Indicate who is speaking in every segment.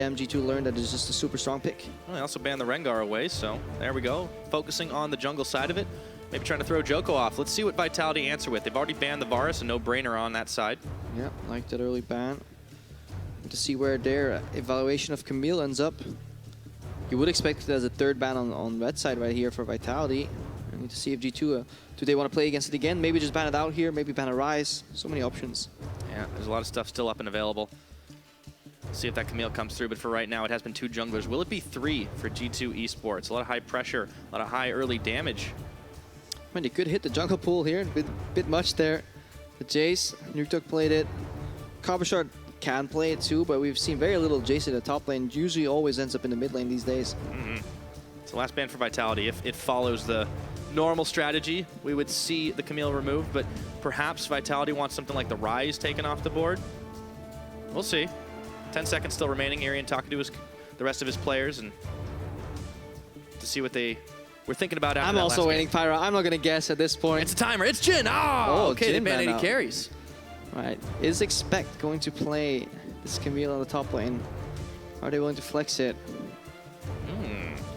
Speaker 1: G2 learned that it's just a super strong pick.
Speaker 2: Well, they also banned the Rengar away, so there we go. Focusing on the jungle side of it. Maybe trying to throw Djoko off. Let's see what Vitality answer with. They've already banned the Varus, a no-brainer on that side.
Speaker 1: Yeah, like that early ban. To see where their evaluation of Camille ends up. You would expect it as a third ban on red side right here for Vitality. I need to see if G2, do they want to play against it again? Maybe just ban it out here, maybe ban a Ryze. So many options.
Speaker 2: Yeah, there's a lot of stuff still up and available. See if that Camille comes through, but for right now, it has been 2 junglers. Will it be 3 for G2 eSports? A lot of high pressure, a lot of high early damage.
Speaker 1: I mean, they could hit the jungle pool here, a bit much there. The Jace, Nukeduck played it. Cabochard can play it too, but we've seen very little Jace in the top lane. Usually always ends up in the mid lane these days.
Speaker 2: So last ban for Vitality. If it follows the normal strategy, we would see the Camille removed, but perhaps Vitality wants something like the Ryze taken off the board. We'll see. 10 seconds still remaining. Arian talking to the rest of his players and to see what they were thinking about after
Speaker 1: I'm
Speaker 2: that
Speaker 1: also
Speaker 2: last
Speaker 1: waiting,
Speaker 2: game.
Speaker 1: Pyra. I'm not going to guess at this point.
Speaker 2: It's a timer. It's Jhin. Oh, okay.
Speaker 1: Jhin
Speaker 2: They banned
Speaker 1: banned
Speaker 2: 80
Speaker 1: out.
Speaker 2: carries.
Speaker 1: Right. Is Expect going to play this Camille on the top lane? Are they willing to flex it?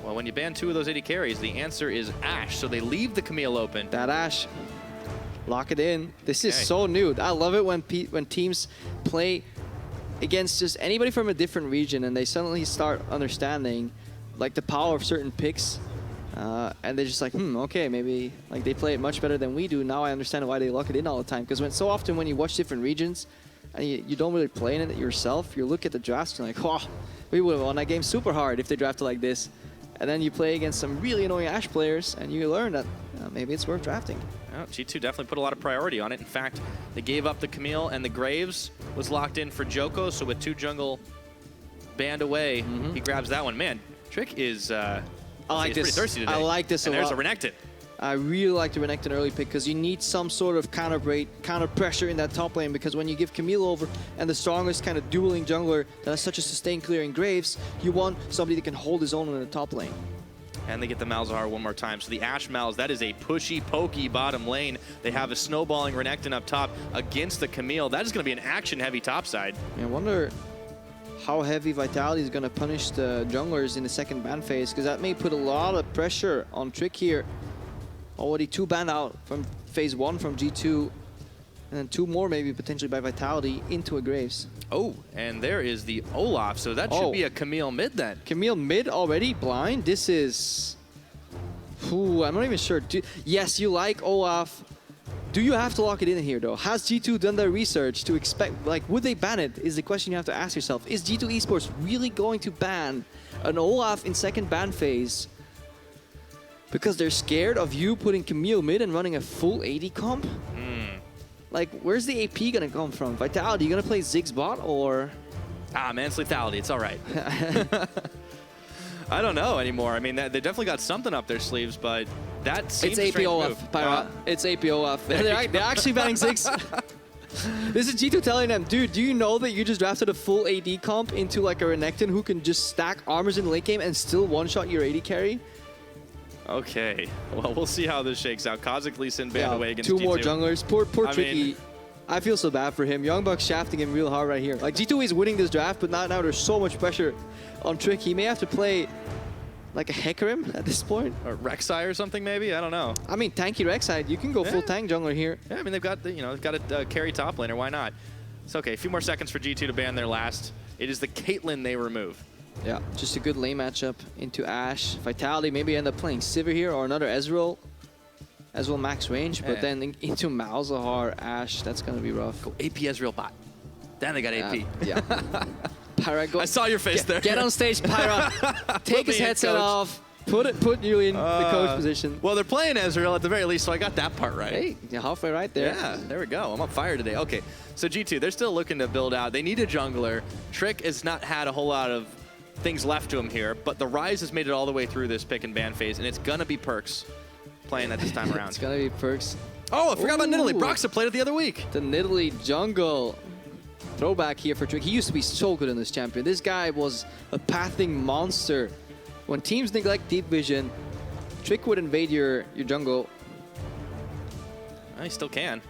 Speaker 2: Well, when you ban 2 of those 80 carries, the answer is Ashe. So they leave the Camille open.
Speaker 1: That Ashe. Lock it in. This is
Speaker 2: Okay.
Speaker 1: so new. I love it when teams play against just anybody from a different region and they suddenly start understanding like the power of certain picks. And they're just like, okay, maybe like they play it much better than we do. Now I understand why they lock it in all the time. Because so often when you watch different regions and you don't really play in it yourself, you look at the drafts and you're like, oh, we would have won that game super hard if they drafted like this. And then you play against some really annoying Ashe players and you learn that maybe it's worth drafting.
Speaker 2: Well, G2 definitely put a lot of priority on it. In fact, they gave up the Camille and the Graves was locked in for Djoko. So with 2 jungle banned away, he grabs that one. Man, Trick is
Speaker 1: I like
Speaker 2: pretty
Speaker 1: this.
Speaker 2: thirsty today.
Speaker 1: I like this
Speaker 2: and
Speaker 1: a
Speaker 2: there's
Speaker 1: lot.
Speaker 2: a Renekton.
Speaker 1: I really like the Renekton early pick because you need some sort of counter pressure in that top lane, because when you give Camille over and the strongest kind of dueling jungler that has such a sustained clearing Graves, you want somebody that can hold his own in the top lane.
Speaker 2: And they get the Malzahar one more time. So the Ashe Malz, that is a pushy, pokey bottom lane. They have a snowballing Renekton up top against the Camille. That is going to be an action-heavy top side.
Speaker 1: I wonder how heavy Vitality is going to punish the junglers in the second ban phase, because that may put a lot of pressure on Trick here. Already 2 banned out from phase 1 from G2, and then 2 more maybe potentially by Vitality into a Graves.
Speaker 2: Oh, and there is the Olaf. So that should be a Camille mid then.
Speaker 1: Camille mid already blind. This is... Ooh, I'm not even sure. Yes, you like Olaf. Do you have to lock it in here though? Has G2 done their research to expect, like, would they ban it? Is the question you have to ask yourself. Is G2 eSports really going to ban an Olaf in second ban phase because they're scared of you putting Camille mid and running a full AD comp? Like, where's the AP gonna come from? Vitality, you gonna play Ziggs bot or?
Speaker 2: Ah, man's lethality. It's all right. I don't know anymore. I mean, they definitely got something up their sleeves, but that seems
Speaker 1: It's
Speaker 2: a strange
Speaker 1: AP
Speaker 2: move.
Speaker 1: Olaf, Pyra. It's AP Olaf. They're actually banning Ziggs. This is G2 telling them, dude, do you know that you just drafted a full AD comp into like a Renekton who can just stack armors in the late game and still one-shot your AD carry?
Speaker 2: Okay, well, we'll see how this shakes out. Kha'Zix Lee Sin banned away against
Speaker 1: 2
Speaker 2: G2.
Speaker 1: more junglers. Poor
Speaker 2: I
Speaker 1: Tricky.
Speaker 2: mean,
Speaker 1: I feel so bad for him. Young Buck's shafting him real hard right here. Like, G2 is winning this draft, but now there's so much pressure on Trick. He may have to play like a Hecarim at this point.
Speaker 2: Or Rek'Sai or something maybe? I don't know.
Speaker 1: I mean, tanky Rek'Sai. You can go full tank jungler here.
Speaker 2: Yeah, I mean, they've got a carry top laner. Why not? It's okay. A few more seconds for G2 to ban their last. It is the Caitlyn they remove.
Speaker 1: Yeah, just a good lane matchup into Ashe. Vitality maybe end up playing Sivir here or another Ezreal. Ezreal max range, but then into Malzahar, Ashe, that's going to be rough.
Speaker 2: Go AP Ezreal bot. Then they got AP.
Speaker 1: Yeah. Pyra, go.
Speaker 2: I saw your face there.
Speaker 1: Get on stage, Pyra. Take his headset off. Put you in the coach position.
Speaker 2: Well, they're playing Ezreal at the very least, so I got that part right.
Speaker 1: Hey, you're halfway right there.
Speaker 2: Yeah, there we go. I'm on fire today. Okay, so G2, they're still looking to build out. They need a jungler. Trick has not had a whole lot of things left to him here, but the Ryze has made it all the way through this pick and ban phase, and it's going to be PerkZ playing at this time around.
Speaker 1: It's going to be PerkZ.
Speaker 2: Oh, I forgot about Nidalee. Broxa played it the other week.
Speaker 1: The Nidalee jungle. Throwback here for Trick. He used to be so good in this champion. This guy was a pathing monster. When teams neglect deep vision, Trick would invade your jungle.
Speaker 2: He still can.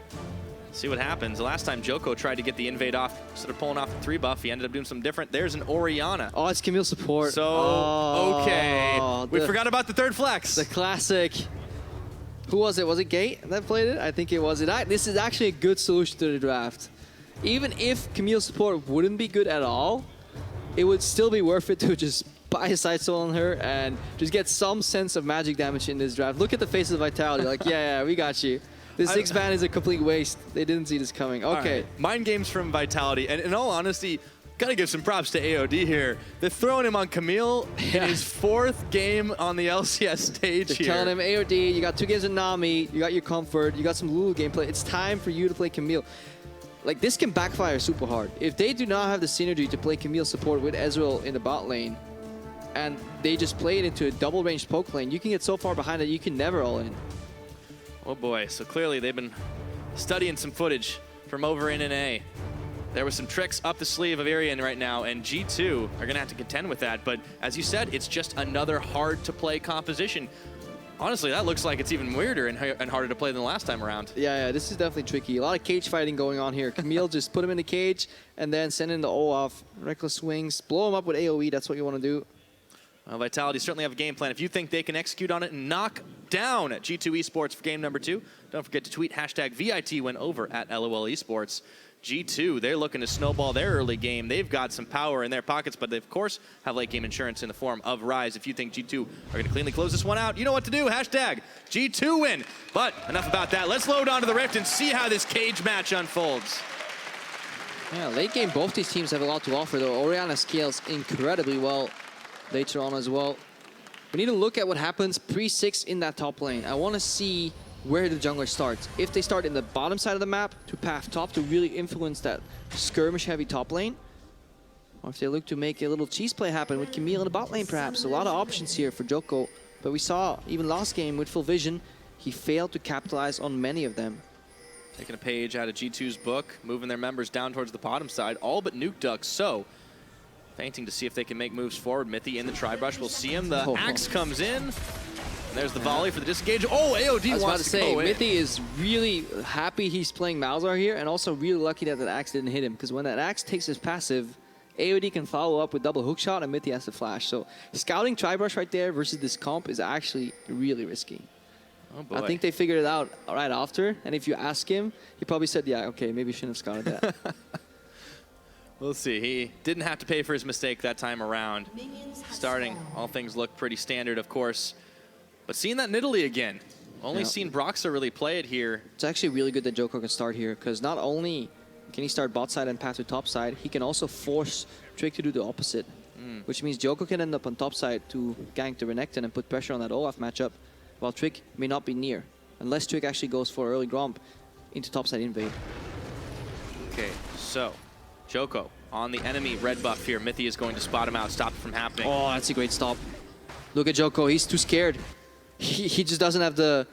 Speaker 2: See what happens. The last time Djoko tried to get the invade off, instead of pulling off the 3 buff, he ended up doing something different. There's an Orianna.
Speaker 1: Oh, it's Camille support.
Speaker 2: So, okay. We forgot about the 3rd flex.
Speaker 1: The classic. Who was it? Was it Gate that played it? I think it was. This is actually a good solution to the draft. Even if Camille support wouldn't be good at all, it would still be worth it to just buy a side soul on her and just get some sense of magic damage in this draft. Look at the faces of Vitality. Like, yeah, we got you. This 6-ban is a complete waste. They didn't see this coming. Okay.
Speaker 2: Right. Mind games from Vitality. And in all honesty, gotta give some props to AOD here. They're throwing him on Camille in his 4th game on the LCS stage.
Speaker 1: They're telling him, AOD, you got 2 games with Nami, you got your comfort, you got some Lulu gameplay. It's time for you to play Camille. Like, this can backfire super hard. If they do not have the synergy to play Camille support with Ezreal in the bot lane, and they just play it into a double-ranged poke lane, you can get so far behind that you can never all in.
Speaker 2: Oh boy, so clearly they've been studying some footage from over in NA. There were some tricks up the sleeve of Orianna right now, and G2 are gonna have to contend with that. But as you said, it's just another hard-to-play composition. Honestly, that looks like it's even weirder and harder to play than the last time around.
Speaker 1: Yeah, this is definitely tricky. A lot of cage fighting going on here. Camille just put him in the cage and then send in the Olaf. Reckless swings, blow him up with AoE. That's what you want to do.
Speaker 2: Well, Vitality certainly have a game plan. If you think they can execute on it and knock down G2 eSports for game number 2, don't forget to tweet hashtag VIT when over at LOL eSports. G2, they're looking to snowball their early game. They've got some power in their pockets, but they, of course, have late game insurance in the form of Ryze. If you think G2 are going to cleanly close this one out, you know what to do. Hashtag G2 win. But enough about that. Let's load onto the Rift and see how this cage match unfolds.
Speaker 1: Yeah, late game, both these teams have a lot to offer, though. Orianna scales incredibly well later on as well. We need to look at what happens pre-6 in that top lane. I want to see where the jungler starts. If they start in the bottom side of the map to path top to really influence that skirmish-heavy top lane, or if they look to make a little cheese play happen with Camille in the bot lane perhaps. A lot of options here for Djoko, but we saw even last game with full vision, he failed to capitalize on many of them.
Speaker 2: Taking a page out of G2's book, moving their members down towards the bottom side, all but Nukeduck. So, feinting to see if they can make moves forward. Mithy in the tri-brush, we'll see him. The axe comes in. And there's the volley for the disengage. Oh, AOD wants to go in.
Speaker 1: Mithy is really happy he's playing Malzahar here, and also really lucky that that axe didn't hit him, because when that axe takes his passive, AOD can follow up with double hookshot, and Mithy has to flash. So scouting tri-brush right there versus this comp is actually really risky.
Speaker 2: Oh boy.
Speaker 1: I think they figured it out right after, and if you ask him, he probably said, yeah, okay, maybe you shouldn't have scouted that.
Speaker 2: We'll see. He didn't have to pay for his mistake that time around. Starting, all things look pretty standard, of course. But seeing that Nidalee again, only seen Broxah really play it here.
Speaker 1: It's actually really good that Djoko can start here, because not only can he start bot side and path to top side, he can also force Trick to do the opposite, which means Djoko can end up on top side to gank the Renekton and put pressure on that Olaf matchup, while Trick may not be near, unless Trick actually goes for early Gromp into top side invade.
Speaker 2: Okay, so Djoko on the enemy red buff here. Mithy is going to spot him out, stop it from happening.
Speaker 1: Oh, that's a great stop. Look at Djoko, he's too scared. He just doesn't have the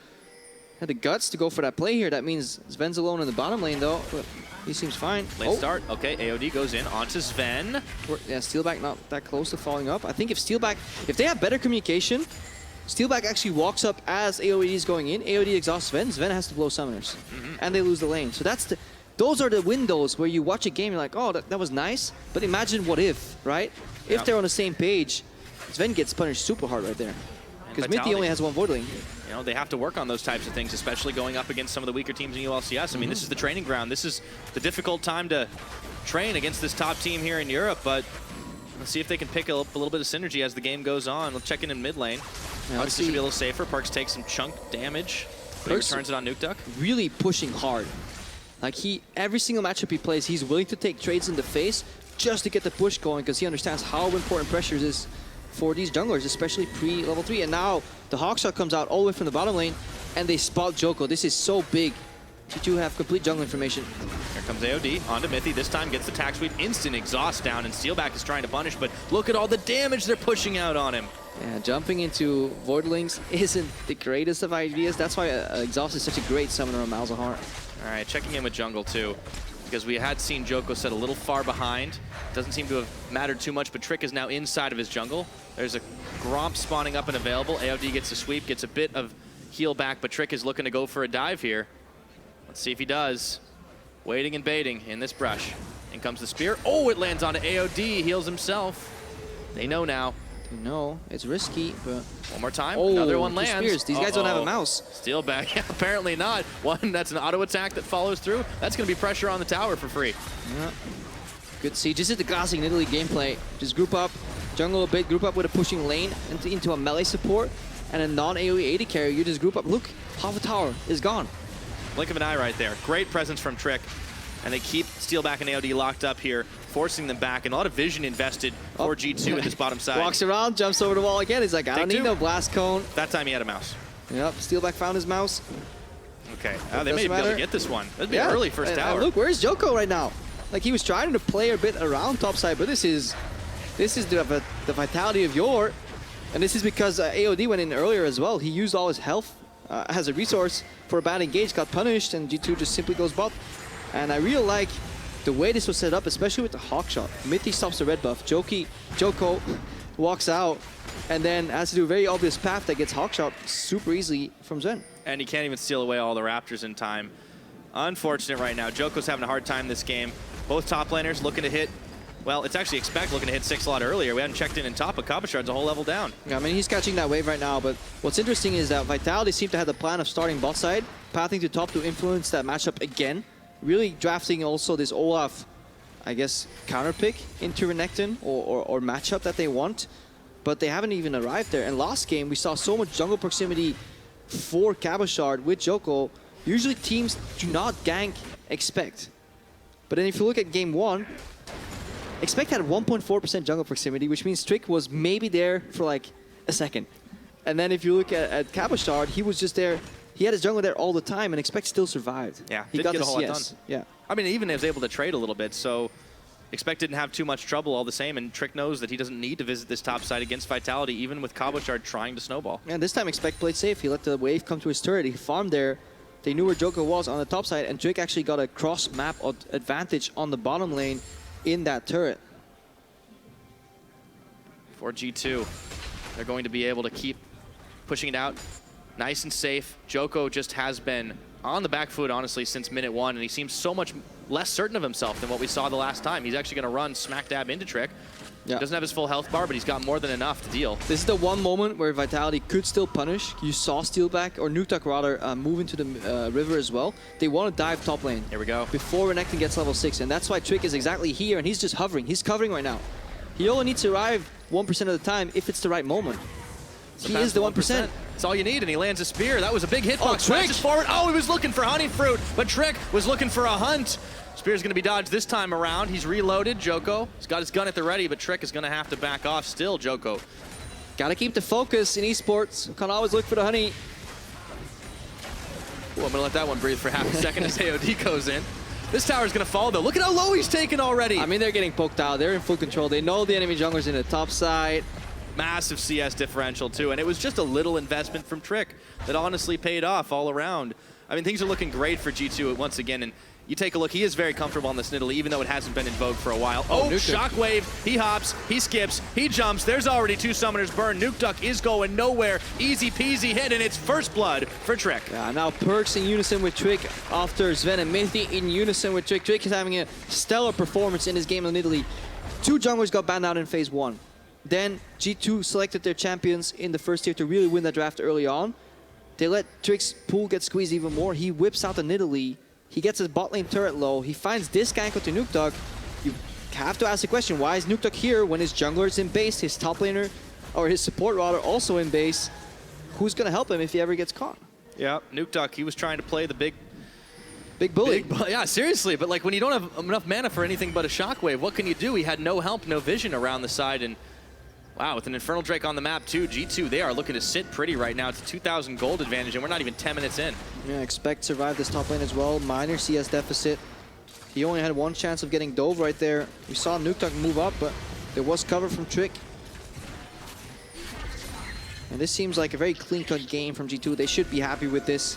Speaker 1: guts to go for that play here. That means Zven's alone in the bottom lane, though. But he seems fine.
Speaker 2: Late start. Okay, AOD goes in onto Zven.
Speaker 1: Yeah, Steelback not that close to falling up. I think if they have better communication, Steelback actually walks up as AOD is going in. AOD exhausts Zven. Zven has to blow summoners, and they lose the lane. So those are the windows where you watch a game, you're like, oh, that was nice. But imagine what if, right? If they're on the same page, Zven gets punished super hard right there. Because Mithy only has one Void lane.
Speaker 2: You know, they have to work on those types of things, especially going up against some of the weaker teams in ULCS. I mean, this is the training ground. This is the difficult time to train against this top team here in Europe, but let's see if they can pick up a little bit of synergy as the game goes on. Let's check in mid lane. Obviously, should be a little safer. PerkZ takes some chunk damage, but he returns it on Nukeduck.
Speaker 1: Really pushing hard. Like, every single matchup he plays, he's willing to take trades in the face just to get the push going, because he understands how important pressure is for these junglers, especially pre-level 3. And now the Hawkshot comes out all the way from the bottom lane, and they spot Djoko. This is so big. G2 have complete jungle information.
Speaker 2: Here comes AOD onto Mithy. This time gets the tax sweep, instant exhaust down, and Steelback is trying to punish, but look at all the damage they're pushing out on him.
Speaker 1: Yeah, jumping into Voidlings isn't the greatest of ideas. That's why exhaust is such a great summoner on Malzahar.
Speaker 2: All right, checking in with jungle too, because we had seen Djoko set a little far behind. Doesn't seem to have mattered too much, but Trick is now inside of his jungle. There's a Gromp spawning up and available. AOD gets a sweep, gets a bit of heal back, but Trick is looking to go for a dive here. Let's see if he does. Waiting and baiting in this brush. In comes the spear. Oh, it lands onto AOD. Heals himself. They know now.
Speaker 1: No, it's risky, but...
Speaker 2: One more time.
Speaker 1: Oh,
Speaker 2: another one lands.
Speaker 1: Spears. These guys don't have a mouse.
Speaker 2: Steelback. Yeah, apparently not. One, that's an auto attack that follows through. That's going to be pressure on the tower for free.
Speaker 1: Yeah. Good see. Just at the classic Nidalee gameplay. Just group up, jungle a bit, group up with a pushing lane into a melee support, and a non-AoE AD carry. You just group up. Look, half the tower is gone.
Speaker 2: Blink of an eye right there. Great presence from Trick. And they keep Steelback and AOD locked up here, forcing them back. And a lot of vision invested for G2 in this bottom side.
Speaker 1: Walks around, jumps over the wall again. He's like, I don't need no blast cone.
Speaker 2: That time he had a mouse.
Speaker 1: Yep, Steelback found his mouse.
Speaker 2: Okay, they may be able to get this one. That'd be an early first tower.
Speaker 1: Look, where's Djoko right now? Like, he was trying to play a bit around topside, but this is the vitality of Yor. And this is because AOD went in earlier as well. He used all his health as a resource for a bad engage, got punished, and G2 just simply goes bot. And I really like the way this was set up, especially with the hawk shot. Mithy stops the red buff. Djoko walks out, and then has to do a very obvious path that gets hawk shot super easily from Zven.
Speaker 2: And he can't even steal away all the Raptors in time. Unfortunate right now. Djoko's having a hard time this game. Both top laners looking to hit, well, it's actually Expect looking to hit 6 a lot earlier. We hadn't checked in top, but Cabochard's a whole level down.
Speaker 1: Yeah, I mean, he's catching that wave right now, but what's interesting is that Vitality seemed to have the plan of starting bot side, pathing to top to influence that matchup again. Really drafting also this Olaf, I guess, counter pick into Renekton or matchup that they want, but they haven't even arrived there. And last game, we saw so much jungle proximity for Cabochard with Djoko. Usually teams do not gank Expect. But then if you look at game 1, Expect had 1.4% jungle proximity, which means Trick was maybe there for like a second. And then if you look at Cabochard, he was just there. He had his jungle there all the time, and Expect still survived.
Speaker 2: Yeah,
Speaker 1: he got the
Speaker 2: a whole lot
Speaker 1: CS.
Speaker 2: done.
Speaker 1: Yeah.
Speaker 2: I mean, even was able to trade a little bit, so Expect didn't have too much trouble all the same, and Trick knows that he doesn't need to visit this top side against Vitality, even with Cabochard trying to snowball.
Speaker 1: And this time Expect played safe. He let the wave come to his turret. He farmed there. They knew where Djoko was on the top side, and Trick actually got a cross-map advantage on the bottom lane in that turret.
Speaker 2: For G2, they're going to be able to keep pushing it out nice and safe. Djoko just has been on the back foot, honestly, since minute 1, and he seems so much less certain of himself than what we saw the last time. He's actually going to run smack dab into Trick. Yeah. He doesn't have his full health bar, but he's got more than enough to deal.
Speaker 1: This is the one moment where Vitality could still punish. You saw Steelback, or Nukeduck rather, move into the river as well. They want to dive top lane.
Speaker 2: Here we go.
Speaker 1: Before Renekton gets level 6, and that's why Trick is exactly here, and he's just hovering. He's covering right now. He only needs to arrive 1% of the time if it's the right moment. He is the 1%.
Speaker 2: That's all you need, and he lands a spear. That was a big hitbox.
Speaker 1: Trick!
Speaker 2: Forward. Oh, he was looking for honey fruit, but Trick was looking for a hunt. Spear's going to be dodged this time around. He's reloaded. Djoko, he's got his gun at the ready, but Trick is going to have to back off still. Djoko.
Speaker 1: Got to keep the focus in esports. Can't always look for the honey.
Speaker 2: Well, I'm going to let that one breathe for half a second as AOD goes in. This tower's going to fall, though. Look at how low he's taken already.
Speaker 1: I mean, they're getting poked out. They're in full control. They know the enemy jungler's in the top side.
Speaker 2: Massive CS differential, too. And it was just a little investment from Trick that honestly paid off all around. I mean, things are looking great for G2 once again. And you take a look, he is very comfortable on this Nidalee, even though it hasn't been in vogue for a while. Oh, Shockwave. He hops, he skips, he jumps. There's already 2 summoners burned. Nukeduck is going nowhere. Easy peasy hit, and it's first blood for Trick.
Speaker 1: Yeah, now PerkZ in unison with Trick after Zven and Mithy in unison with Trick. Trick is having a stellar performance in this game of Nidalee. 2 junglers got banned out in phase 1. Then G2 selected their champions in the first tier to really win that draft early on. They let Trick's pool get squeezed even more. He whips out the Nidalee. He gets his bot lane turret low. He finds this gank onto Nukeduck. You have to ask the question, why is Nukeduck here when his jungler is in base, his top laner, or his support rather, also in base? Who's going to help him if he ever gets caught?
Speaker 2: Yeah, Nukeduck, he was trying to play the big
Speaker 1: bully.
Speaker 2: Yeah, seriously, but like when you don't have enough mana for anything but a Shockwave, what can you do? He had no help, no vision around the side, and wow, with an Infernal Drake on the map too, G2, they are looking to sit pretty right now. It's a 2,000 gold advantage, and we're not even 10 minutes in.
Speaker 1: Yeah, Expect survived this top lane as well. Minor CS deficit. He only had 1 chance of getting dove right there. We saw Nukeduck move up, but there was cover from Trick. And this seems like a very clean-cut game from G2. They should be happy with this.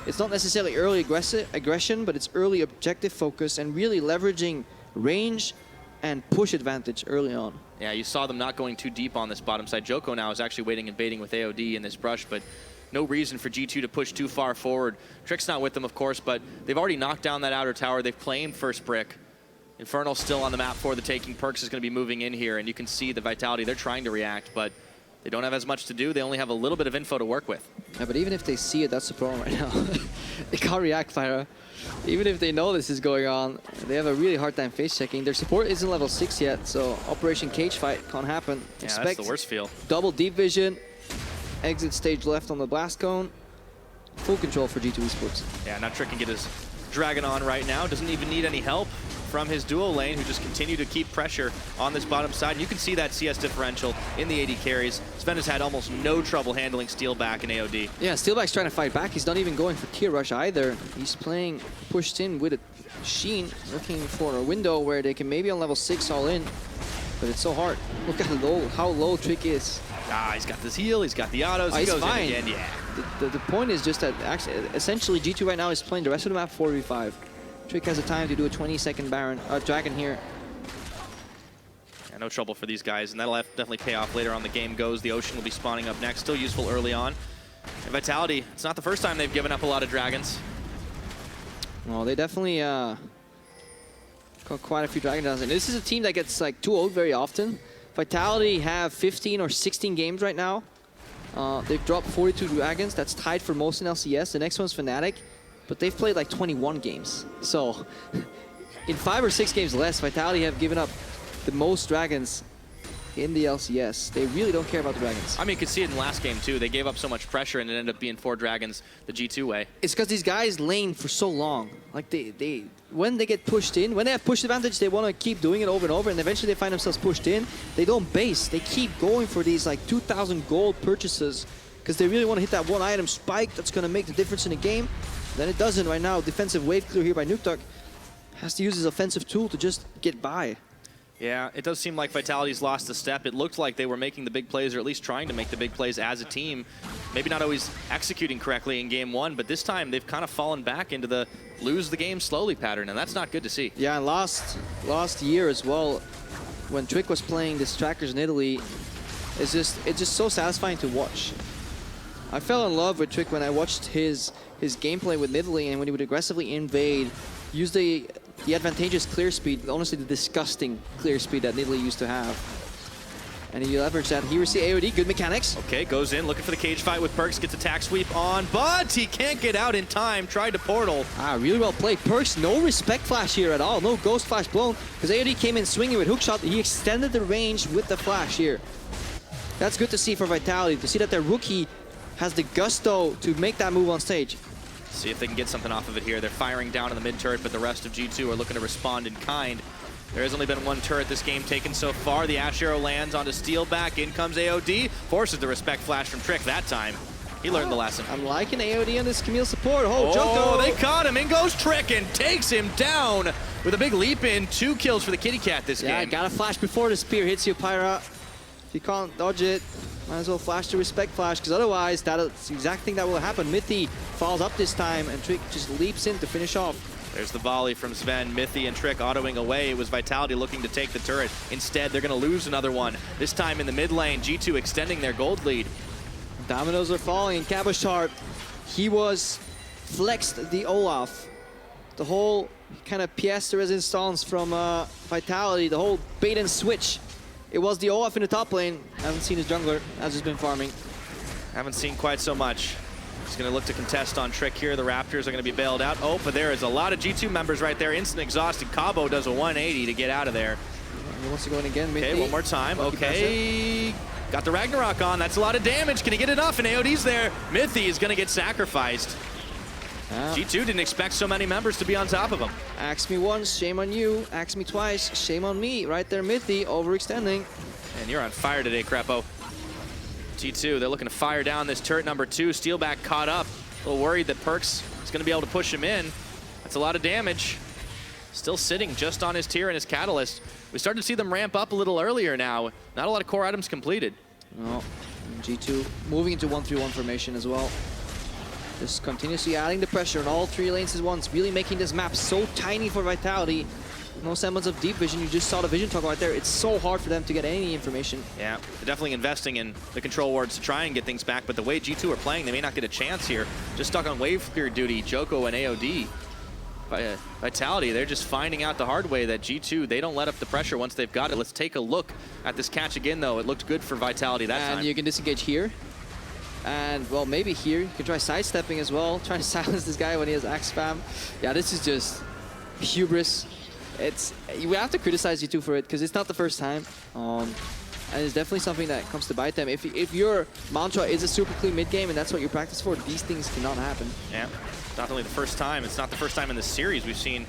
Speaker 1: It's not necessarily early aggression, but it's early objective focus and really leveraging range and push advantage early on.
Speaker 2: Yeah, you saw them not going too deep on this bottom side. Djoko now is actually waiting and baiting with AOD in this brush, but no reason for G2 to push too far forward. Trick's not with them, of course, but they've already knocked down that outer tower. They've claimed first brick. Infernal's still on the map for the taking. PerkZ is going to be moving in here, and you can see the Vitality. They're trying to react, but they don't have as much to do. They only have a little bit of info to work with.
Speaker 1: Yeah, but even if they see it, that's the problem right now. They can't react, Pyra. Even if they know this is going on, they have a really hard time face checking. Their support isn't level 6 yet, so Operation Cage Fight can't happen.
Speaker 2: Yeah,
Speaker 1: Expect
Speaker 2: that's the worst feel.
Speaker 1: Double deep vision, exit stage left on the blast cone. Full control for G2 eSports.
Speaker 2: Yeah, now Trick can get his Dragon on right now. Doesn't even need any help from his duo lane, who just continue to keep pressure on this bottom side. And you can see that CS differential in the AD carries. Zven has had almost no trouble handling Steelback and AOD.
Speaker 1: Yeah, Steelback's trying to fight back. He's not even going for tier rush either. He's playing pushed in with a Sheen, looking for a window where they can maybe on level 6 all in. But it's so hard. Look at how low Trick is.
Speaker 2: Ah, he's got this heal, he's got the autos, he goes
Speaker 1: fine.
Speaker 2: in again, yeah.
Speaker 1: The point is just that actually, essentially G2 right now is playing the rest of the map 4v5. Trick has the time to do a 20-second Dragon here.
Speaker 2: Yeah, no trouble for these guys, and that'll definitely pay off later on the game goes. The Ocean will be spawning up next, still useful early on. And Vitality, it's not the first time they've given up a lot of Dragons.
Speaker 1: Well, they definitely got quite a few Dragon downs. And this is a team that gets like 2-0'd very often. Vitality have 15 or 16 games right now. They've dropped 42 Dragons. That's tied for most in LCS. The next one's Fnatic, but they've played like 21 games. So in 5 or 6 games less, Vitality have given up the most Dragons in the LCS. They really don't care about the Dragons.
Speaker 2: I mean, you could see it in the last game too. They gave up so much pressure and it ended up being 4 Dragons the G2 way.
Speaker 1: It's because these guys lane for so long. Like when they get pushed in, when they have push advantage, they want to keep doing it over and over, and eventually they find themselves pushed in. They don't base. They keep going for these like 2,000 gold purchases because they really want to hit that one item spike that's going to make the difference in the game. Then it doesn't right now. Defensive wave clear here by Nukeduck. Has to use his offensive tool to just get by.
Speaker 2: Yeah, it does seem like Vitality's lost a step. It looked like they were making the big plays, or at least trying to make the big plays as a team. Maybe not always executing correctly in game 1, but this time they've kind of fallen back into the lose the game slowly pattern, and that's not good to see.
Speaker 1: Yeah, and last year as well, when Trick was playing this Trackers Nidalee, it's just so satisfying to watch. I fell in love with Trick when I watched his gameplay with Nidalee, and when he would aggressively invade, use the advantageous clear speed, honestly the disgusting clear speed that Nidalee used to have. And he leveraged that. Here we see AOD, good mechanics.
Speaker 2: Okay, goes in, looking for the cage fight with PerkZ, gets attack sweep on, but he can't get out in time, tried to portal.
Speaker 1: Ah, really well played. PerkZ, no respect flash here at all, no ghost flash blown, because AOD came in swinging with hookshot. He extended the range with the flash here. That's good to see for Vitality, to see that their rookie has the gusto to make that move on stage.
Speaker 2: See if they can get something off of it here. They're firing down in the mid turret, but the rest of G2 are looking to respond in kind. There has only been 1 turret this game taken so far. The Ashe arrow lands onto Steelback. In comes AOD. Forces the respect flash from Trick that time. He learned the lesson.
Speaker 1: I'm liking AOD on this Camille support. Oh, Djoko!
Speaker 2: They caught him. In goes Trick and takes him down with a big leap in. 2 kills for the kitty cat this game.
Speaker 1: Yeah, gotta flash before the spear hits you, Pyra. If you can't dodge it, might as well flash the respect flash, because otherwise that's the exact thing that will happen. Mithy falls up this time, and Trick just leaps in to finish off.
Speaker 2: There's the volley from Zven. Mithy and Trick autoing away. It was Vitality looking to take the turret. Instead, they're going to lose another one. This time in the mid lane, G2 extending their gold lead.
Speaker 1: Dominoes are falling, and Cabochard, he was flexed the Olaf. The whole kind of pièce de résistance from Vitality, the whole bait and switch. It was the Olaf in the top lane. I haven't seen his jungler, as he's been farming.
Speaker 2: Haven't seen quite so much. He's going to look to contest on Trick here. The Raptors are going to be bailed out. Oh, but there is a lot of G2 members right there. Instant exhausted. Cabo does a 180 to get out of there.
Speaker 1: He wants to go in again. Mithy.
Speaker 2: Okay, one more time. Okay. Got the Ragnarok on. That's a lot of damage. Can he get enough? And AOD's there. Mithy is going to get sacrificed. G2 didn't expect so many members to be on top of him.
Speaker 1: Ask me once, shame on you. Ask me twice, shame on me. Right there, Mithy, overextending.
Speaker 2: And you're on fire today, Krepo. G2, they're looking to fire down this turret number 2. Steelback caught up. A little worried that PerkZ is going to be able to push him in. That's a lot of damage. Still sitting just on his tier and his catalyst. We started to see them ramp up a little earlier now. Not a lot of core items completed.
Speaker 1: No, G2 moving into 1-3-1 formation as well. Just continuously adding the pressure on all 3 lanes at once, really making this map so tiny for Vitality no semblance of deep vision. You just saw the vision toggle right there. It's so hard for them to get any information.
Speaker 2: Yeah, they're definitely investing in the control wards to try and get things back, but the way G2 are playing, they may not get a chance here. Just stuck on wave clear duty, Djoko and AOD. Vitality, they're just finding out the hard way that G2, they don't let up the pressure once they've got it. Let's take a look at this catch again, though. It looked good for Vitality that time.
Speaker 1: And you can disengage here. And, well, maybe here. You can try sidestepping as well, trying to silence this guy when he has axe spam. Yeah, this is just hubris. We have to criticize G2 for it, because it's not the first time. And it's definitely something that comes to bite them. If your mantra is a super clean mid-game and that's what you practice for, these things cannot happen.
Speaker 2: Yeah, not only the first time, it's not the first time in this series. We've seen,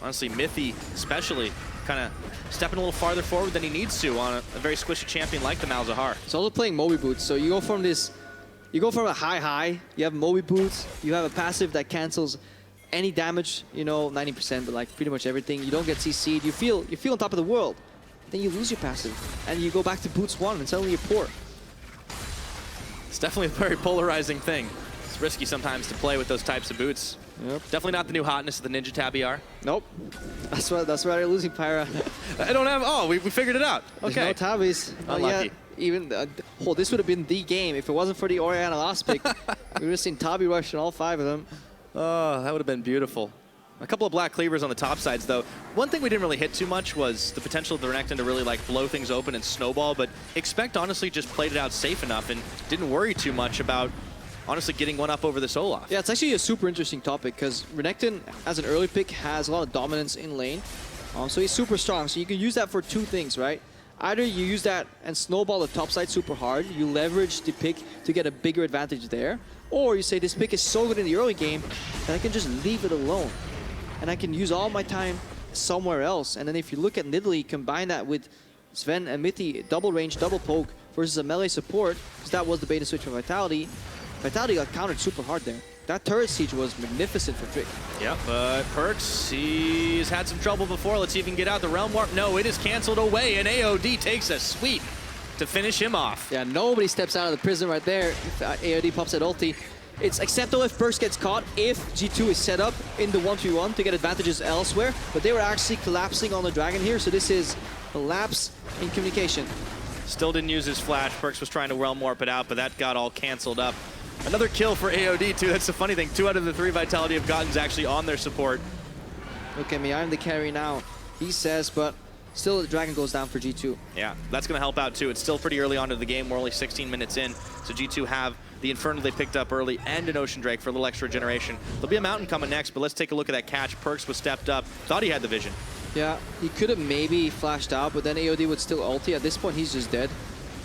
Speaker 2: honestly, Mithy especially kind of stepping a little farther forward than he needs to on a very squishy champion like the Malzahar.
Speaker 1: It's also playing Moby Boots, so you go from this... You go from a high, you have Moby Boots, you have a passive that cancels any damage, you know, 90%, but like pretty much everything. You don't get CC'd, you feel on top of the world. Then you lose your passive, and you go back to Boots 1, and suddenly you're poor.
Speaker 2: It's definitely a very polarizing thing. It's risky sometimes to play with those types of boots.
Speaker 1: Yep.
Speaker 2: Definitely not the new hotness of the Ninja Tabby R.
Speaker 1: Nope. That's why you're losing, Pyra.
Speaker 2: I don't have... Oh, we figured it out. Okay.
Speaker 1: There's no tabbies.
Speaker 2: Unlucky.
Speaker 1: Even this would have been the game if it wasn't for the Orianna last pick. We would have seen Tabby rush on all 5 of them.
Speaker 2: Oh, that would have been beautiful. A couple of black cleavers on the top sides, though. One thing we didn't really hit too much was the potential of the Renekton to really like blow things open and snowball, but Expect honestly just played it out safe enough and didn't worry too much about honestly getting one up over this Olaf.
Speaker 1: Yeah, it's actually a super interesting topic because Renekton, as an early pick, has a lot of dominance in lane. So he's super strong. So you can use that for 2 things, right? Either you use that and snowball the top side super hard, you leverage the pick to get a bigger advantage there, or you say this pick is so good in the early game that I can just leave it alone. And I can use all my time somewhere else. And then if you look at Nidalee, combine that with Zven and Mithy, double range, double poke versus a melee support, because that was the bait and switch for Vitality. Vitality got countered super hard there. That turret siege was magnificent for Trick.
Speaker 2: Yep, but PerkZ, he's had some trouble before. Let's see if he can get out the Realm Warp. No, it is canceled away, and AOD takes a sweep to finish him off.
Speaker 1: Yeah, nobody steps out of the prison right there. If AOD pops that ulti. It's acceptable if PerkZ gets caught, if G2 is set up in the 1v1 to get advantages elsewhere, but they were actually collapsing on the Dragon here, so this is a lapse in communication.
Speaker 2: Still didn't use his flash. PerkZ was trying to Realm Warp it out, but that got all canceled up. Another kill for AOD, too. That's the funny thing. 2 out of the 3 Vitality have gotten is actually on their support.
Speaker 1: Look at me, I'm the carry now, he says, but still the Dragon goes down for G2.
Speaker 2: Yeah, that's going to help out, too. It's still pretty early on in the game. We're only 16 minutes in, so G2 have the Infernal they picked up early and an Ocean Drake for a little extra generation. There'll be a Mountain coming next, but let's take a look at that catch. PerkZ was stepped up. Thought he had the vision. Yeah,
Speaker 1: he could have maybe flashed out, but then AOD would still ulti. At this point, he's just dead.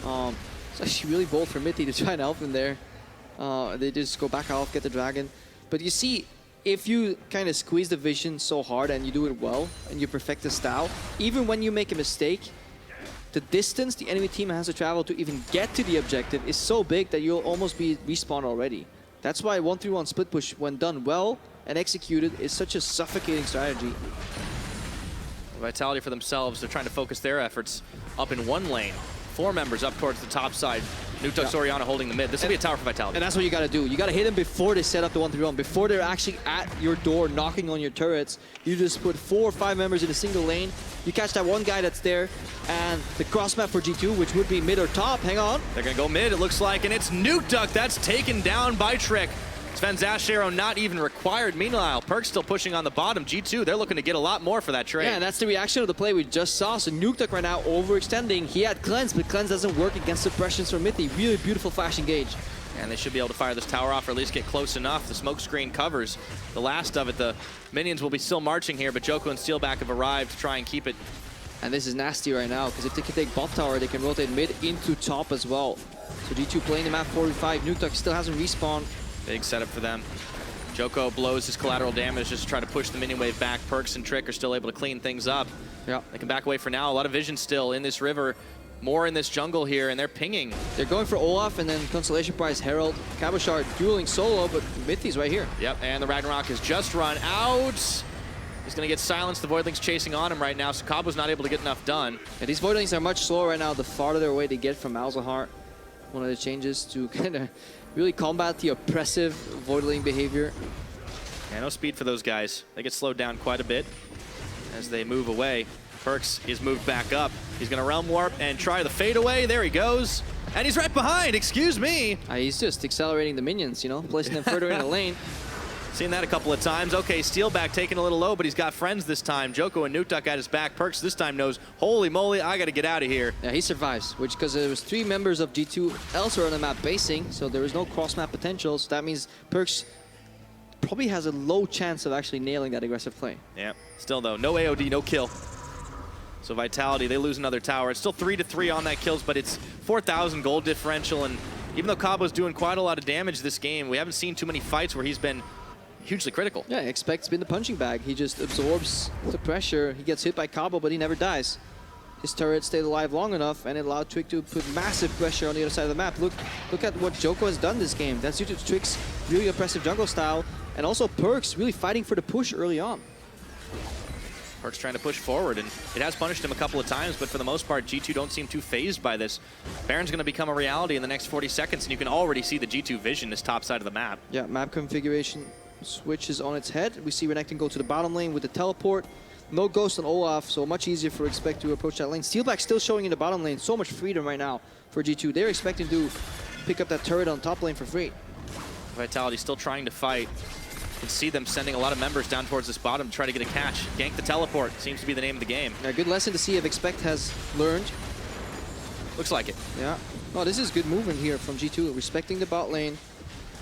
Speaker 1: It's actually really bold for Mithy to try and help him there. They just go back off, get the Dragon. But you see, if you kind of squeeze the vision so hard and you do it well, and you perfect the style, even when you make a mistake, the distance the enemy team has to travel to even get to the objective is so big that you'll almost be respawned already. That's why 1-3-1 split push, when done well and executed, is such a suffocating strategy.
Speaker 2: Vitality for themselves, they're trying to focus their efforts up in one lane. 4 members up towards the top side. Nukeduck, Orianna holding the mid. This will be a tower for Vitality.
Speaker 1: And that's what you got to do. You got to hit them before they set up the 1-3-1. Before they're actually at your door knocking on your turrets, you just put 4 or 5 members in a single lane. You catch that one guy that's there, and the cross map for G2, which would be mid or top. Hang on.
Speaker 2: They're going to go mid, it looks like, and it's Nukeduck that's taken down by Trick. Zven's Ashe arrow not even required. Meanwhile, PerkZ still pushing on the bottom. G2, they're looking to get a lot more for that trade.
Speaker 1: Yeah, and that's the reaction of the play we just saw. So Nukeduck right now overextending. He had Cleanse, but Cleanse doesn't work against suppressions from Mithy. Really beautiful flash engage.
Speaker 2: And they should be able to fire this tower off or at least get close enough. The smoke screen covers the last of it. The minions will be still marching here, but Djoko and Steelback have arrived to try and keep it.
Speaker 1: And this is nasty right now, because if they can take bot tower, they can rotate mid into top as well. So G2 playing the map 4v5. Nukeduck still hasn't respawned.
Speaker 2: Big setup for them. Djoko blows his collateral damage just to try to push the minion wave back. PerkZ and Trick are still able to clean things up.
Speaker 1: Yeah,
Speaker 2: they can back away for now. A lot of vision still in this river. More in this jungle here, and they're pinging.
Speaker 1: They're going for Olaf and then Constellation Prize Herald. Cabochard dueling solo, but Mithy's right here.
Speaker 2: Yep, and the Ragnarok has just run out. He's going to get silenced. The Voidling's chasing on him right now, so Cabo's not able to get enough done.
Speaker 1: Yeah, these Voidlings are much slower right now the farther away they get from Malzahar. One of the changes to kind of really combat the oppressive Voidling behavior.
Speaker 2: Yeah, no speed for those guys. They get slowed down quite a bit. as they move away. PerkZ is moved back up. He's going to realm warp and try the fade away. There he goes. And he's right behind, excuse me.
Speaker 1: He's just accelerating the minions, you know, placing them further in the lane.
Speaker 2: Seen that a couple of times. Okay, Steelback taking a little low, but he's got friends this time. Djoko and Nukeduck at his back. PerkZ this time knows, holy moly, I got to get out of here.
Speaker 1: Yeah, he survives, which because there was 3 members of G2 elsewhere on the map basing, so there was no cross-map potential. So that means PerkZ probably has a low chance of actually nailing that aggressive play.
Speaker 2: Yeah, still though, no AOD, no kill. So Vitality, they lose another tower. It's still 3-3 on that kills, but it's 4,000 gold differential. And even though Cabo's doing quite a lot of damage this game, we haven't seen too many fights where he's been hugely critical.
Speaker 1: Yeah, Expect's been the punching bag. He just absorbs the pressure. He gets hit by Cabo, but he never dies. His turret stayed alive long enough, and it allowed Trick to put massive pressure on the other side of the map. Look at what Djoko has done this game. That's due to Trick's really oppressive jungle style, and also PerkZ really fighting for the push early on.
Speaker 2: PerkZ trying to push forward, and it has punished him a couple of times, but for the most part, G2 don't seem too phased by this. Baron's going to become a reality in the next 40 seconds, and you can already see the G2 vision this top side of the map.
Speaker 1: Yeah, map configuration switches on its head. We see Renekton go to the bottom lane with the teleport. No ghost on Olaf, so much easier for Expect to approach that lane. Steelback still showing in the bottom lane. So much freedom right now for G2. They're expecting to pick up that turret on top lane for free.
Speaker 2: Vitality still trying to fight. You can see them sending a lot of members down towards this bottom to try to get a catch. Gank the teleport seems to be the name of the game.
Speaker 1: A good lesson to see if Expect has learned.
Speaker 2: Looks like it.
Speaker 1: Yeah. Oh, this is good movement here from G2, respecting the bot lane.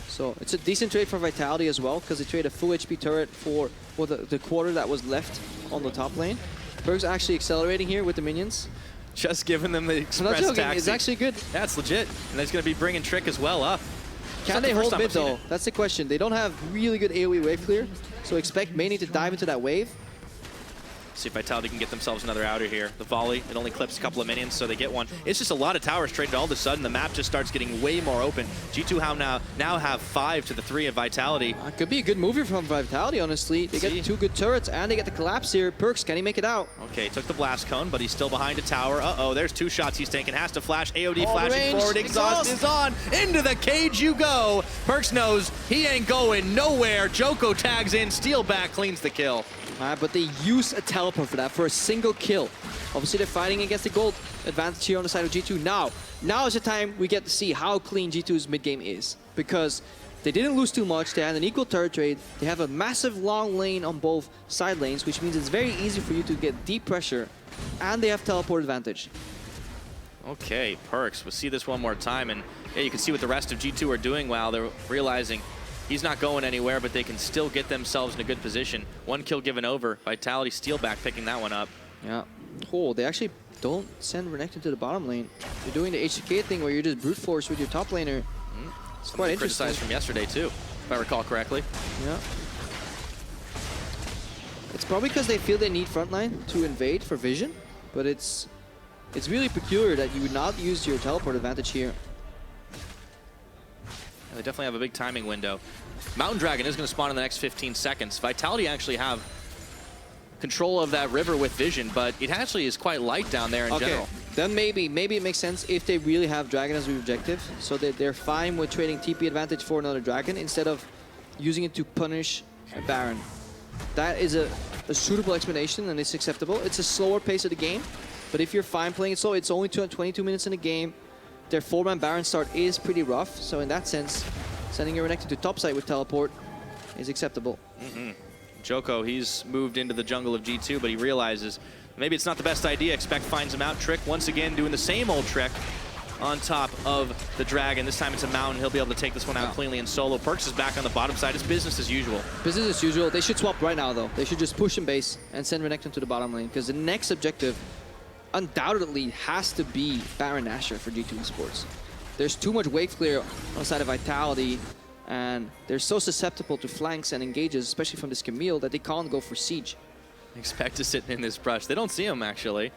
Speaker 1: So it's a decent trade for Vitality as well, because they trade a full HP turret for the quarter that was left on the top lane. PerkZ actually accelerating here with the minions.
Speaker 2: Just giving them the express
Speaker 1: I'm not joking,
Speaker 2: taxi.
Speaker 1: it's actually good.
Speaker 2: That's legit. And that's going to be bringing Trick as well up.
Speaker 1: Can they hold mid though? That's the question. They don't have really good AoE wave clear, so Expect may need to dive into that wave.
Speaker 2: See if Vitality can get themselves another outer here. The volley, it only clips a couple of minions, so they get one. It's just a lot of towers traded. All of a sudden, the map just starts getting way more open. G2 now have 5 to the 3 of Vitality.
Speaker 1: Could be a good move here from Vitality, honestly. They get 2 good turrets, and they get the collapse here. PerkZ, can he make it out?
Speaker 2: Okay, took the blast cone, but he's still behind a tower. Uh-oh, there's 2 shots he's taking. Has to flash. AOD flashing forward. Exhaust is on. Into the cage you go. PerkZ knows he ain't going nowhere. Djoko tags in. Steelback cleans the kill.
Speaker 1: But they use a teleport for that, for a single kill. Obviously, they're fighting against the gold advantage here on the side of G2. Now is the time we get to see how clean G2's mid game is. Because they didn't lose too much. They had an equal turret trade. They have a massive long lane on both side lanes, which means it's very easy for you to get deep pressure. And they have teleport advantage.
Speaker 2: Okay, PerkZ. We'll see this one more time. And yeah, you can see what the rest of G2 are doing while they're realizing he's not going anywhere, but they can still get themselves in a good position. 1 kill given over. Vitality Steelback picking that one up.
Speaker 1: Yeah. Oh, they actually don't send Renekton to the bottom lane. They're doing the HK thing where you're just brute force with your top laner. It's quite interesting.
Speaker 2: Criticized from yesterday too, if I recall correctly.
Speaker 1: Yeah. It's probably because they feel they need frontline to invade for vision, but it's really peculiar that you would not use your teleport advantage here.
Speaker 2: They definitely have a big timing window. Mountain Dragon is going to spawn in the next 15 seconds. Vitality actually have control of that river with vision, but it actually is quite light down there in general.
Speaker 1: Then maybe it makes sense if they really have Dragon as the objective, so that they're fine with trading TP advantage for another Dragon instead of using it to punish a Baron. That is a suitable explanation, and it's acceptable. It's a slower pace of the game, but if you're fine playing it slow, it's only 22 minutes in the game. Their 4-man Baron start is pretty rough, so in that sense, sending your Renekton to topside with teleport is acceptable.
Speaker 2: Djoko, he's moved into the jungle of G2, but he realizes maybe it's not the best idea. Expect finds him out. Trick once again doing the same old trick on top of the Dragon. This time it's a mountain. He'll be able to take this one out cleanly in solo. PerkZ is back on the bottom side. It's business as usual. Business
Speaker 1: as usual. They should swap right now, though. They should just push in base and send Renekton to the bottom lane, because the next objective undoubtedly has to be Baron Nashor for G2 eSports. There's too much wave clear on the side of Vitality, and they're so susceptible to flanks and engages, especially from this Camille, that they can't go for siege.
Speaker 2: Expect to sit in this brush. They don't see him, actually.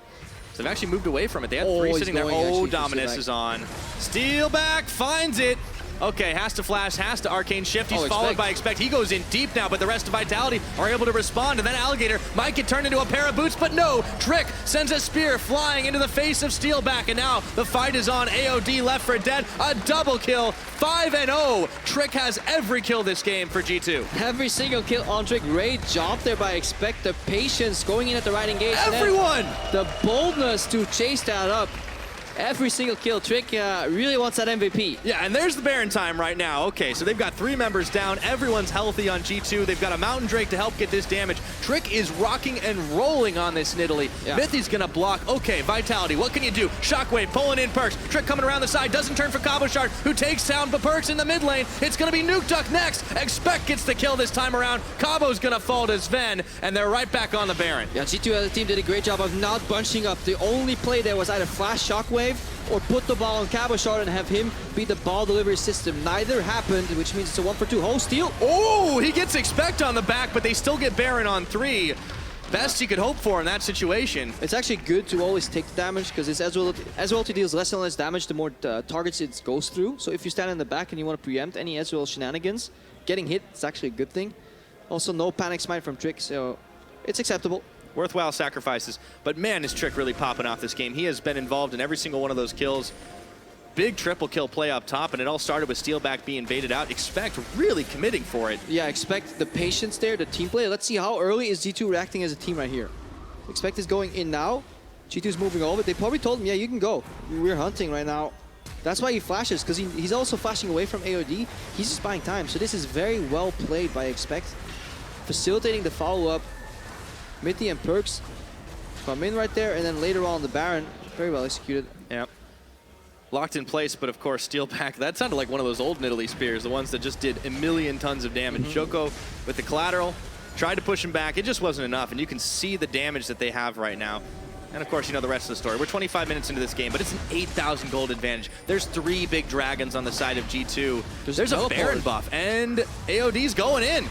Speaker 2: So they've actually moved away from it. They had 3 sitting there. Oh, Dominus is on. Steelback finds it. Okay, has to flash, has to arcane shift. He's followed
Speaker 1: Expect.
Speaker 2: by Expect. He goes in deep now, but the rest of Vitality are able to respond. And then Alligator might get turned into a pair of boots, but no. Trick sends a spear flying into the face of Steelback. And now the fight is on. AOD left for dead. A double kill. 5-0. Trick has every kill this game for G2.
Speaker 1: Every single kill on Trick. Great job there by Expect. The patience going in at the right engage.
Speaker 2: Everyone!
Speaker 1: The boldness to chase that up. Every single kill. Trick really wants that MVP.
Speaker 2: Yeah, and there's the Baron time right now. Okay, so they've got 3 members down. Everyone's healthy on G2. They've got a Mountain Drake to help get this damage. Trick is rocking and rolling on this Nidalee.
Speaker 1: Yeah.
Speaker 2: Mithy's gonna block. Okay, Vitality, what can you do? Shockwave pulling in PerkZ. Trick coming around the side, doesn't turn for Cabochard, who takes down but PerkZ in the mid lane. It's gonna be Nukeduck next. Expect gets the kill this time around. Cabo's gonna fall to Zven, and they're right back on the Baron.
Speaker 1: Yeah, G2 as a team did a great job of not bunching up. The only play there was either flash Shockwave or put the ball on Cabochard and have him be the ball delivery system. Neither happened, which means it's a 1-for-2. Oh, steal!
Speaker 2: Oh, he gets Expect on the back, but they still get Baron on 3. Best you could hope for in that situation.
Speaker 1: It's actually good to always take the damage because this Ezreal deals less and less damage the more targets it goes through. So if you stand in the back and you want to preempt any Ezreal shenanigans, getting hit is actually a good thing. Also, no panic smite from Trick, so it's acceptable.
Speaker 2: Worthwhile sacrifices, but man, is Trick really popping off this game. He has been involved in every single one of those kills. Big triple kill play up top, and it all started with Steelback being baited out. Expect really committing for it.
Speaker 1: Yeah, Expect the patience there, the team play. Let's see how early is G2 reacting as a team right here. Expect is going in now. G2's moving over. They probably told him, yeah, you can go. We're hunting right now. That's why he flashes, because he's also flashing away from AOD. He's just buying time. So this is very well played by Expect. Facilitating the follow-up. Mithy and PerkZ come in right there, and then later on the Baron. Very well executed.
Speaker 2: Yep. Locked in place, but of course, Steelback, that sounded like one of those old Nidalee spears, the ones that just did a million tons of damage. Djoko with the collateral, tried to push him back. It just wasn't enough, and you can see the damage that they have right now. And of course, you know the rest of the story. We're 25 minutes into this game, but it's an 8,000 gold advantage. There's 3 big dragons on the side of G2. There's a Baron buff, and AOD's going in.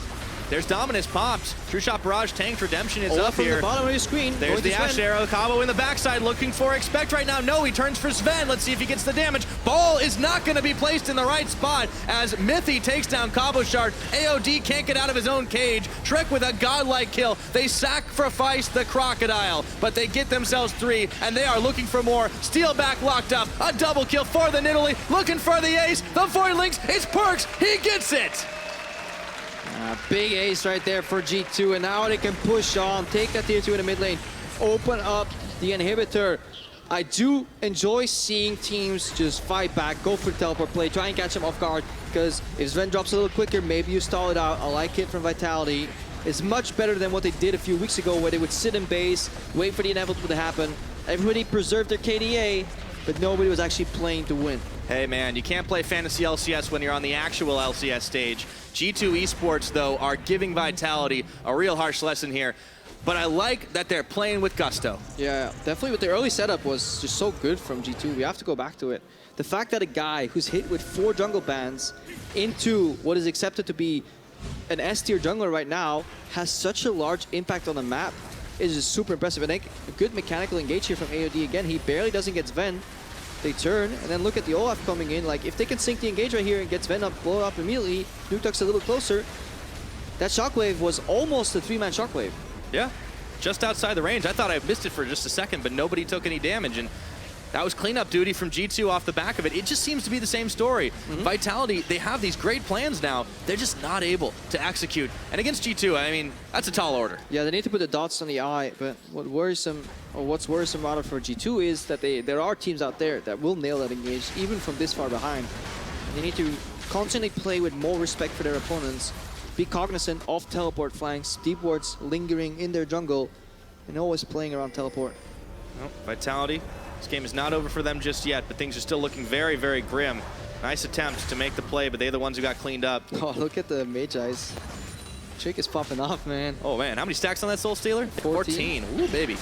Speaker 2: There's Dominus popped. True Shot Barrage tanked. Redemption is
Speaker 1: Olaf
Speaker 2: up
Speaker 1: from
Speaker 2: here.
Speaker 1: the bottom of your screen.
Speaker 2: There's the Ashe arrow. Cabo in the backside looking for Expect right now. No, he turns for Zven. Let's see if he gets the damage. Ball is not going to be placed in the right spot as Mithy takes down Cabochard. AOD can't get out of his own cage. Trick with a godlike kill. They sacrifice the Crocodile, but they get themselves 3, and they are looking for more. Steelback locked up. A double kill for the Nidalee. Looking for the ace. The Void Links. It's PerkZ. He gets it.
Speaker 1: Big ace right there for G2, and now they can push on, take that tier 2 in the mid lane, open up the inhibitor. I do enjoy seeing teams just fight back, go for the teleport play, try and catch them off guard, because if Zven drops a little quicker, maybe you stall it out. I like it from Vitality. It's much better than what they did a few weeks ago, where they would sit in base, wait for the inevitable to happen. Everybody preserved their KDA, but nobody was actually playing to win.
Speaker 2: Hey man, you can't play Fantasy LCS when you're on the actual LCS stage. G2 eSports, though, are giving Vitality a real harsh lesson here. But I like that they're playing with gusto.
Speaker 1: Yeah, definitely. But the early setup was just so good from G2. We have to go back to it. The fact that a guy who's hit with 4 jungle bans into what is accepted to be an S-tier jungler right now has such a large impact on the map is just super impressive. And a good mechanical engage here from AOD. Again, he barely doesn't get Zven. They turn, and then look at the Olaf coming in. Like, if they can sync the engage right here and get Zven up, blow it up immediately, Nukeduck's a little closer. That shockwave was almost a 3-man shockwave.
Speaker 2: Yeah, just outside the range. I thought I missed it for just a second, but nobody took any damage. And that was cleanup duty from G2 off the back of it. It just seems to be the same story. Vitality, they have these great plans now. They're just not able to execute. And against G2, I mean, that's a tall order.
Speaker 1: Yeah, they need to put the dots on the eye, but what's worrisome rather for G2 is that there are teams out there that will nail that engage, even from this far behind. They need to constantly play with more respect for their opponents, be cognizant of teleport flanks, deep wards lingering in their jungle, and always playing around teleport.
Speaker 2: Well, Vitality, this game is not over for them just yet, but things are still looking very, very grim. Nice attempt to make the play, but they're the ones who got cleaned up.
Speaker 1: Oh, look at the Mage Eyes. Trick is popping off, man.
Speaker 2: Oh man, how many stacks on that Soul Stealer?
Speaker 1: 14.
Speaker 2: Ooh, baby.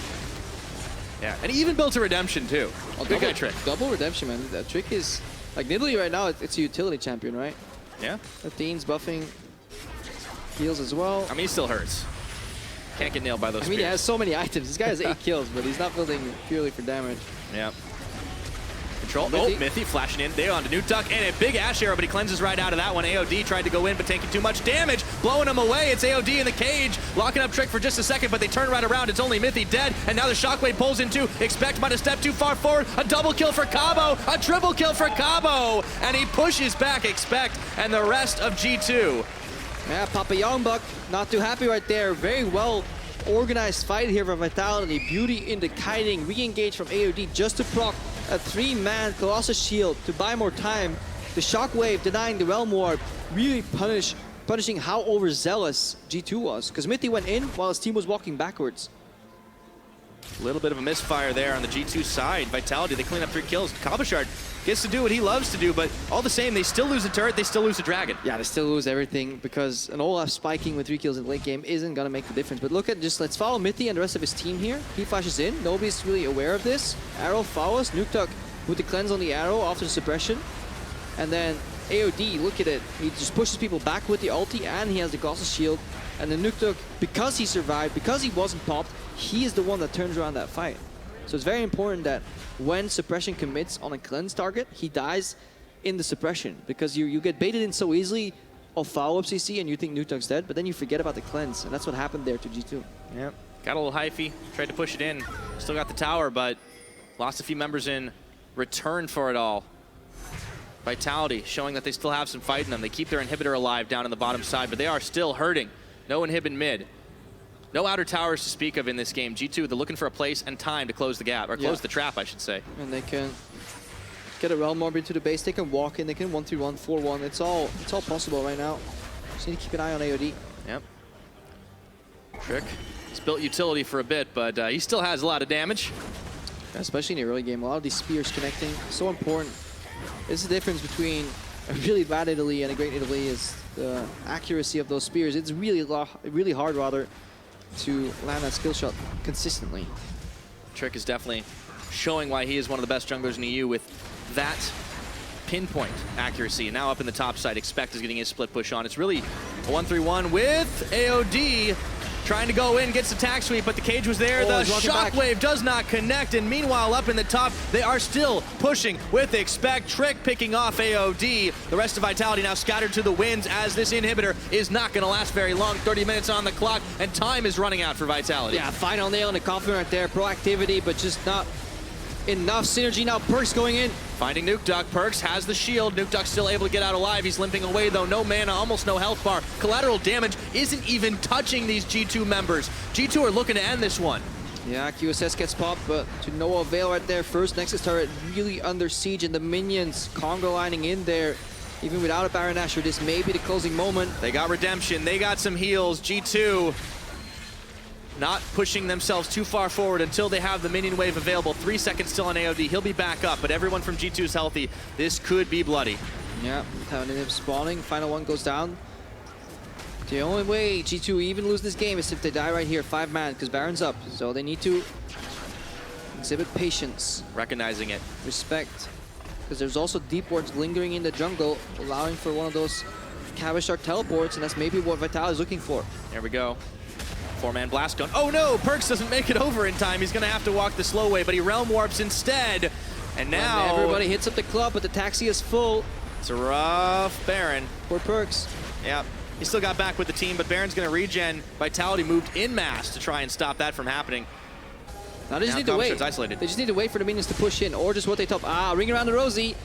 Speaker 2: Yeah, and he even built a redemption too.
Speaker 1: Oh,
Speaker 2: good guy Trick.
Speaker 1: Double redemption, man. That Trick is, like, Nidalee right now, it's a utility champion, right?
Speaker 2: Yeah.
Speaker 1: Athene's buffing heals as well.
Speaker 2: I mean, he still hurts. Can't get nailed by those
Speaker 1: I mean,
Speaker 2: spears.
Speaker 1: he has so many items. This guy has 8 kills, but he's not building purely for damage.
Speaker 2: Yeah. control. Oh, Mithy flashing in. They on to Nukeduck, and a big Ashe arrow, but he cleanses right out of that one. AOD tried to go in, but taking too much damage, blowing him away. It's AOD in the cage, locking up Trick for just a second, but they turn right around. It's only Mithy dead, and now the Shockwave pulls in too. Expect might have stepped too far forward. A double kill for Cabo, a triple kill for Cabo, and he pushes back Expect and the rest of G2.
Speaker 1: Yeah, Papa Youngbuck not too happy right there. Very well organized fight here for Vitality. Beauty in the kiting, re-engage from AOD just to proc a 3-man Colossus shield to buy more time. The Shockwave denying the Realm Warp, really punishing how overzealous G2 was, because Mithy went in while his team was walking backwards.
Speaker 2: A little bit of a misfire there on the G2 side. Vitality, they clean up 3 kills. Cabochard gets to do what he loves to do, but all the same, they still lose a turret, they still lose a dragon.
Speaker 1: Yeah, they still lose everything because an Olaf spiking with 3 kills in the late game isn't going to make the difference. But look at let's follow Mithy and the rest of his team here. He flashes in, nobody's really aware of this. Arrow follows, Nukeduck with the cleanse on the arrow after the suppression. And then AOD, look at it, he just pushes people back with the ulti and he has the Colossus shield. And then Nukeduck, because he survived, because he wasn't popped, he is the one that turns around that fight. So it's very important that when suppression commits on a cleanse target, he dies in the suppression, because you get baited in so easily of follow-up CC and you think Nukeduck's dead, but then you forget about the cleanse, and that's what happened there to G2.
Speaker 2: Yep. Got a little hyphy, tried to push it in, still got the tower, but lost a few members in return for it all. Vitality showing that they still have some fight in them. They keep their inhibitor alive down on the bottom side, but they are still hurting. No inhib in mid. No outer towers to speak of in this game. G2, they're looking for a place and time to close the gap, or close the trap, I should say.
Speaker 1: And they can get a Realm Orb into the base. They can walk in. They can 1-3-1, 4-1. It's all possible right now. Just need to keep an eye on AOD.
Speaker 2: Yep. Trick. He's built utility for a bit, but he still has a lot of damage.
Speaker 1: Especially in the early game. A lot of these spears connecting. So important. This is the difference between a really bad Nidalee and a great Nidalee is the accuracy of those spears. It's really hard, rather, to land that skill shot consistently.
Speaker 2: Trick is definitely showing why he is one of the best junglers in EU with that pinpoint accuracy. And now up in the top side, Expect is getting his split push on. It's really a 1-3-1 with AOD trying to go in, gets the tack sweep, but the cage was there. The Shockwave does not connect, and meanwhile up in the top, they are still pushing with Expect. Trick picking off AOD. The rest of Vitality now scattered to the winds as this inhibitor is not going to last very long. 30 minutes on the clock, and time is running out for Vitality.
Speaker 1: Yeah, final nail in the coffin right there. Proactivity, but just not enough synergy. Now PerkZ going in.
Speaker 2: Finding Nukeduck. PerkZ has the shield. Nukeduck still able to get out alive. He's limping away though. No mana, almost no health bar. Collateral damage isn't even touching these G2 members. G2 are looking to end this one.
Speaker 1: Yeah, QSS gets popped, but to no avail right there. First Nexus turret really under siege, and the minions Congo lining in there. Even without a Baron Asher, this may be the closing moment.
Speaker 2: They got redemption. They got some heals. G2 not pushing themselves too far forward until they have the minion wave available. 3 seconds still on AOD. He'll be back up, but everyone from G2 is healthy. This could be bloody.
Speaker 1: Yeah, having him spawning. Final one goes down. The only way G2 even lose this game is if they die right here, 5-man, because Baron's up. So they need to exhibit patience.
Speaker 2: Recognizing it.
Speaker 1: Respect. Because there's also deep wards lingering in the jungle, allowing for one of those Cabochard teleports, and that's maybe what Vitality is looking for.
Speaker 2: There we go. 4-man blast gun. Oh no, PerkZ doesn't make it over in time. He's gonna have to walk the slow way, but he realm warps instead. And now
Speaker 1: everybody hits up the club, but the taxi is full.
Speaker 2: It's a rough Baron.
Speaker 1: For PerkZ.
Speaker 2: Yeah, he still got back with the team, but Baron's gonna regen. Vitality moved in mass to try and stop that from happening.
Speaker 1: Now they just need to wait.
Speaker 2: Isolated.
Speaker 1: They just need to wait for the minions to push in, or just what they top. Ring around the rosy.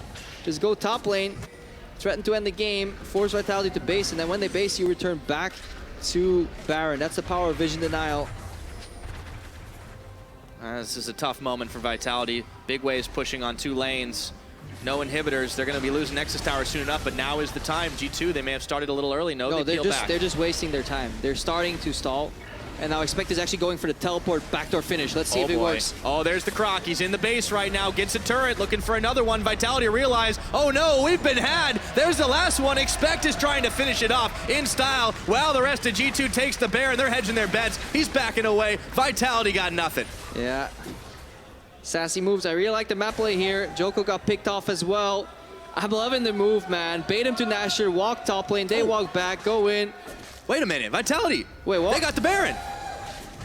Speaker 1: Just go top lane, threaten to end the game, force Vitality to base, and then when they base, you return back to Baron. That's the power of vision denial.
Speaker 2: This is a tough moment for Vitality. Big waves pushing on 2 lanes. No inhibitors. They're going to be losing Nexus Tower soon enough, but now is the time. G2, they may have started a little early. No, they're
Speaker 1: just wasting their time. They're starting to stall. And now Expect is actually going for the teleport backdoor finish. Let's see if it works.
Speaker 2: Oh, there's the Croc. He's in the base right now. Gets a turret, looking for another one. Vitality realize, oh no, we've been had. There's the last one. Expect is trying to finish it off in style. While the rest of G2 takes the Baron. They're hedging their bets. He's backing away. Vitality got nothing.
Speaker 1: Yeah. Sassy moves. I really like the map play here. Djoko got picked off as well. I'm loving the move, man. Bait him to Nashor, walk top lane. They walk back, go in.
Speaker 2: Wait a minute, Vitality.
Speaker 1: Wait, what?
Speaker 2: They got the Baron.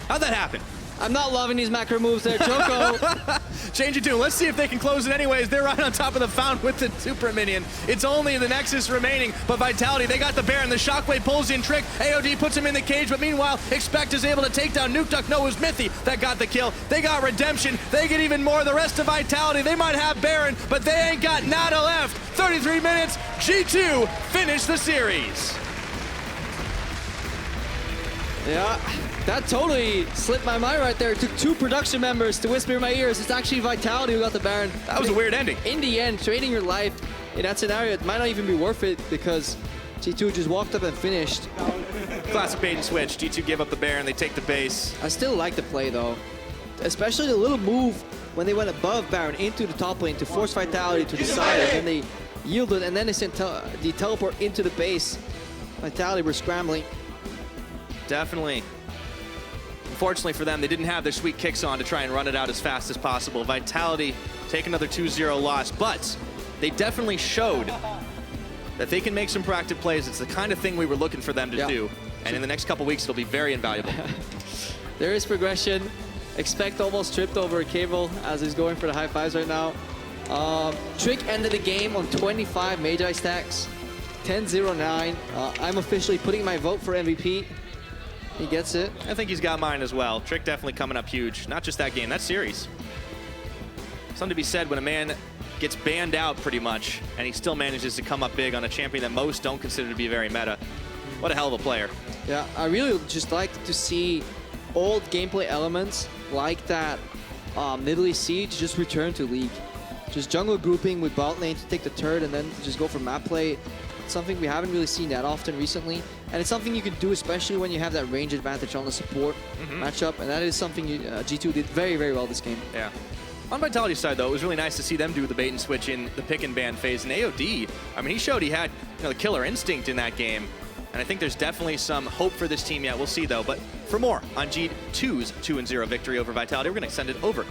Speaker 2: How'd that happen?
Speaker 1: I'm not loving these macro moves there, Djoko.
Speaker 2: Change it to. Let's see if they can close it anyways. They're right on top of the fountain with the super minion. It's only the Nexus remaining, but Vitality, they got the Baron. The Shockwave pulls in Trick. AOD puts him in the cage, but meanwhile, Expect is able to take down Nukeduck. No, it was Mithy that got the kill. They got Redemption. They get even more. The rest of Vitality, they might have Baron, but they ain't got nada left. 33 minutes. G2 finish the series.
Speaker 1: Yeah, that totally slipped my mind right there. It took 2 production members to whisper in my ears. It's actually Vitality who got the Baron.
Speaker 2: That was a weird ending.
Speaker 1: In the end, trading your life in that scenario, it might not even be worth it because G2 just walked up and finished.
Speaker 2: Classic bait and switch. G2 give up the Baron, they take the base.
Speaker 1: I still like the play though, especially the little move when they went above Baron into the top lane to force Vitality to the side, and then they yielded, and then they sent the teleport into the base. Vitality were scrambling.
Speaker 2: Definitely. Unfortunately for them, they didn't have their sweet kicks on to try and run it out as fast as possible. Vitality take another 2-0 loss, but they definitely showed that they can make some proactive plays. It's the kind of thing we were looking for them to do. And in the next couple weeks, it'll be very invaluable.
Speaker 1: There is progression. Expect almost tripped over a cable as he's going for the high fives right now. Trick ended the game on 25 Magi stacks, 10-0-9. I'm officially putting my vote for MVP. He gets it.
Speaker 2: I think he's got mine as well. Trick definitely coming up huge. Not just that game, that series. Something to be said when a man gets banned out pretty much, and he still manages to come up big on a champion that most don't consider to be very meta. What a hell of a player.
Speaker 1: Yeah, I really just like to see old gameplay elements like that Nidalee Siege just return to League. Just jungle grouping with bot lane to take the turret and then just go for map play. It's something we haven't really seen that often recently. And it's something you can do especially when you have that range advantage on the support matchup. And that is something G2 did very, very well this game.
Speaker 2: Yeah. On Vitality's side, though, it was really nice to see them do the bait and switch in the pick and ban phase. And AOD, I mean, he showed he had the killer instinct in that game. And I think there's definitely some hope for this team yet. We'll see, though. But for more on G2's 2-0 victory over Vitality, we're going to send it over